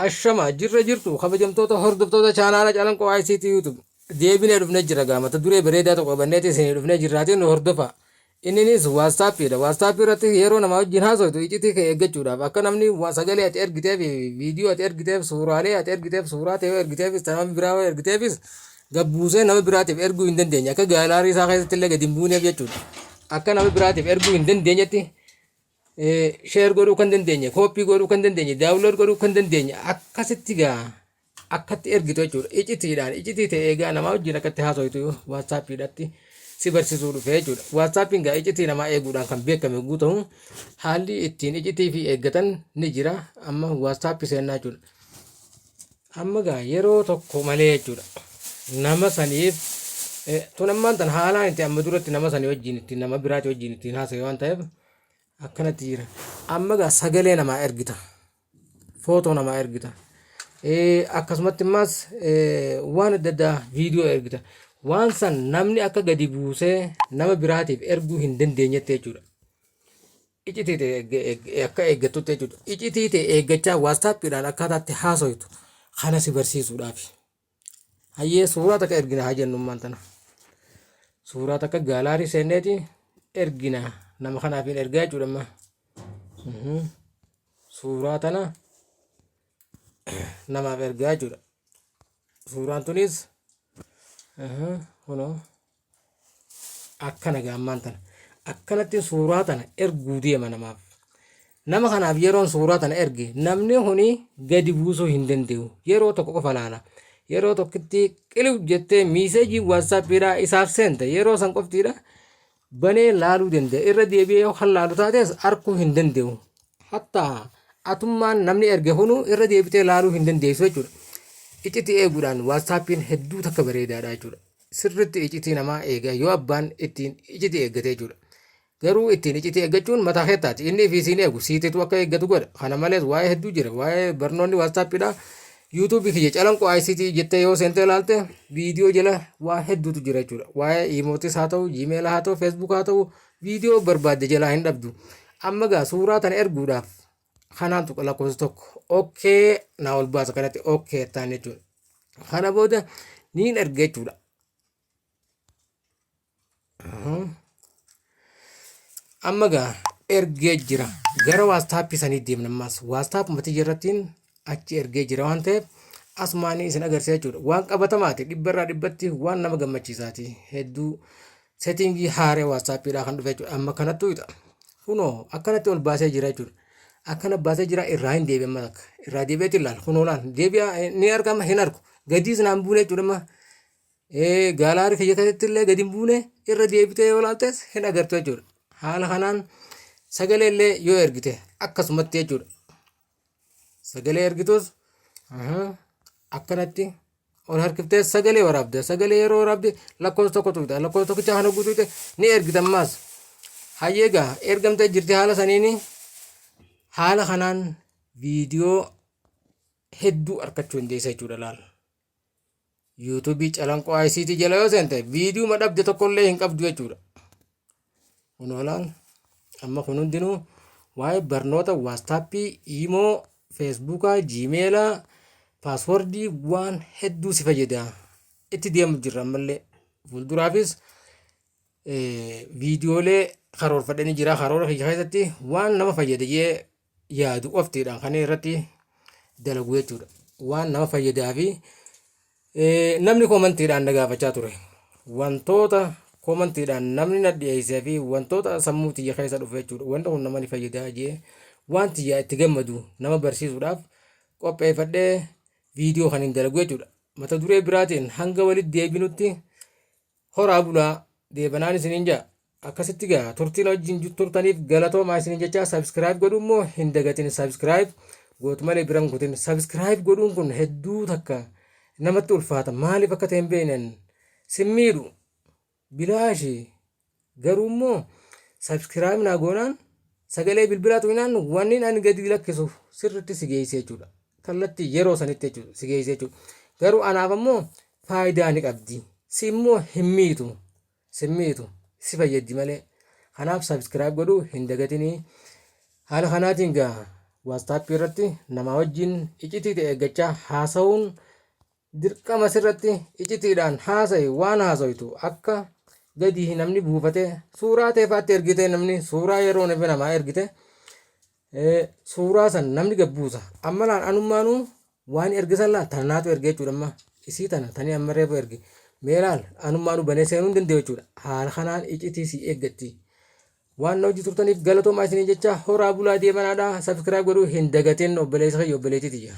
Ashama jirra jirtu kabajamtoota hordoftoota chaanaala Calanqoo ICT YouTube deebinee dhufnee jira mata duree bareedaa tokko qabanneeti isin dhufnee jirraatiin nu hordofa. Inninis WhatsAppidha. WhatsApp irratti yeroo nama wajjin haasoftu iccitii kee eeggachuudhaaf akka namni sagalee ati ergiteef viidiyoo ati ergiteef suuraalee ati ergiteef suuraa ta'e ergiteefis nama biraa ergiteefis gabbuusee nama biraatiif erguu hin dandeenye akka gaalaarii isaa keessatti illee gadi hin buuneef jechuudha. Akka nama biraatiif erguu hin dandeenyetti share godhuu kan dandeenye, copy godhuu kan dandeenye, download godhuu kan dandeenye akkasitti akkatti ergitu jechuudha. Iccitii ta'e egaa nama wajjin akkatti haasoftu WhatsAppidhatti si barsiisuu dhufe jechuudha. WhatsAppiin gaa iccitii namaa eeguudhaan kan beekame yoo ta'u haalli ittiin iccitii fi eeggatan ni jira. Amma WhatsApp seenaa jechuudha. Amma gaa yeroo tokko malee jechuudha. Nama saniif tunammaan tan haalaan itti amma duratti nama sanii wajjin ittiin nama biraati wajjin ittiin haasa'e waan ta'eef akkanatti jira. Amma gaa sagalee namaa ergita. Footoo namaa ergita. Akkasumatti immas waan adda addaa viidiyoo ergita. Waan san namni akka gadi buusee nama biraatiif erguu hin dandeenyetti jechuudha. Iccitii ta'e akka eeggattutti jechuudha. Iccitii ta'e eeggachaa WhatsAppidhaan akkaataatti haasoftu kana si barsiisuudhaaf. Hayyee suuraa takka ergina haa jennummaan tana. Suuraa takka gaalaarii seenneeti ergina nama kanaaf hin ergaa jechuudha amma. Suuraa tana namaaf ergaa jechuudha. Suuraan tunis kuno akkana gaammaan tana akkanatti suuraa tana erguu deema namaaf. Nama kanaaf yeroon suuraa tana erge namni huni gadi buusuu hin danda'u. Yeroo tokko qofa laala. Yeroo tokkitti qilib jettee miiseejii WhatsAppidhaa isaaf seente yeroo san qoftiidha banee laaluu danda'a. Irra deebi'ee kan laalu taates arguu hin danda'u. Hatta atummaan namni erge hunu irra deebitee laaluu hin dandeessu jechuudha. Iccitii eeguudhaan WhatsAppiin hedduu takka bareedaadha jechuudha. Sirriitti iccitii namaa eega yoo abbaan ittiin iccitii eeggate jechuudha. Garuu ittiin iccitii eeggachuun mataa keettaati. Inni fi siin eegu siititu akka eeggatu godha. Kana malees waa'ee hedduu jira. Waa'ee barnoonni WhatsAppidhaa YouTube kiyya Calanqoo ICT jettee yoo seentee ilaalte viidiyoo jala waa hedduutu jira jechuudha. Waa'ee imootis haa ta'u, Gmail haa ta'u, Facebook haa ta'u viidiyoo barbaadde jalaa hin dhabdu. Amma gaa suuraa tana erguudhaaf kanaan tuqa lakkoofsa tokko okkee naa ol baasa kanatti okkee ta'an jechuudha. Kana booda niin erga jechuudha. Amma gaa ergee jira gara WhatsApp sanii deemna ammas WhatsApp matii jirrattiin achi ergee jira waan ta'eef asumaan isin agarsiisa jechuudha. Waan qabatamaati dhibbarraa dhibbatti waan nama gammachiisaati. Hedduu settingii haaree WhatsAppidhaa kan dhufe jechuudha. Amma kanattuu ita kunoo akkanatti ol baasee jira jechuudha. Akkana baasee jira irraa hin deebi'an takka irraa deebi'eetti ilaala kunoo laal deebi'a ni argama hin argu gadiis naan buune jechuudha amma gaalaarii kiyya keessatti illee gadi hin buune irra deebitee yoo laaltes hin agartu jechuudha. Haala kanaan sagalee illee yoo ergite akkasumatti jechuudha. Sagalee ergitus akkanatti ol harkiftee sagalee waraabde sagalee yeroo waraabde lakkoofsa tokko tuqita lakkoofsa tokkicha kana guutuute ni ergita ammaas. Hayyeegaa ergamtee jirti haala saniini. Haala kanaan viidiyoo hedduu argachuu dandeessa jechuudha laal. YouTube Calanqoo ICT jala yoo seente viidiyoo madhabde tokkollee hin qabdu jechuudha. Kunoo laal amma kun hundinuu waa'ee barnoota WhatsAppii, Imo, Facebookaa, Gmailaa, paaswordii waan hedduu si fayyada. Itti deemu jirra ammallee fuulduraafis viidiyoolee karoorfadhanii jira. Karoora keessatti waan nama fayyadee yaadu qoftiidhaan kan irratti dalagu jechuudha. Waan nama fayyadaa fi namni koomantiidhaan na gaafachaa ture. Wantoota koomantiidhaan namni na dhiyeessee fi wantoota sammuu tiyya keessa dhufe jechuudha. Wanta kun nama ni fayyadaa jee waan tiyya itti gammadu nama barsiisuudhaaf qopheeffadhee viidiyoo kan hin dalagu jechuudha. Mata duree biraatiin hanga walitti deebinutti horaa bulaa deebanaan isiniin jaa. Akkasitti gaa turtiin wajjin turtaniif galatoomaa isiniin jechaa subscribe godhuun immoo hin dagatin subscribe gootu malee biran kutin subscribe godhuun kun hedduu takka namatti ulfaata maaliif akka ta'e hin beeknen simmiidhu bilaashi garuu immoo subscribe naa goonaan sagalee bilbilaa tu'inaan wanni ani gadi lakkisu sirriitti si geessee jechuudha. Kallattii yeroo sanitti jechuudha si geessee jechuudha. Garuu anaaf ammoo faayidaa ni qabdi si immoo hin miitu. Si fayyaddi malee. Kanaaf subscribe godhuu hin dagatinii. Haala kanaatiin gaa WhatsApp irratti nama wajjin iccitii ta'e eeggachaa haasa'uun dirqama sirratti iccitiidhaan haasa'i waan haasa'itu akka gadi namni buufatee suuraa teefaatti ergite namni suuraa yeroo namaa ergite suuraa san namni gabbuusa ammalaan anummaanuu waan ergisan laa tanaatu erge jechuudha amma isii tana tanii amma reefu ergi meelaal anummaanuu banee seenuu hin danda'u jechuudha haala kanaan iccitii si eeggatti waan hojii turtaniif galatoomaa isinii jecha horaa bulaa deemanaadha sabskiraayib godhuu hin dagatiin obboleessa kiyya obboleettiiti.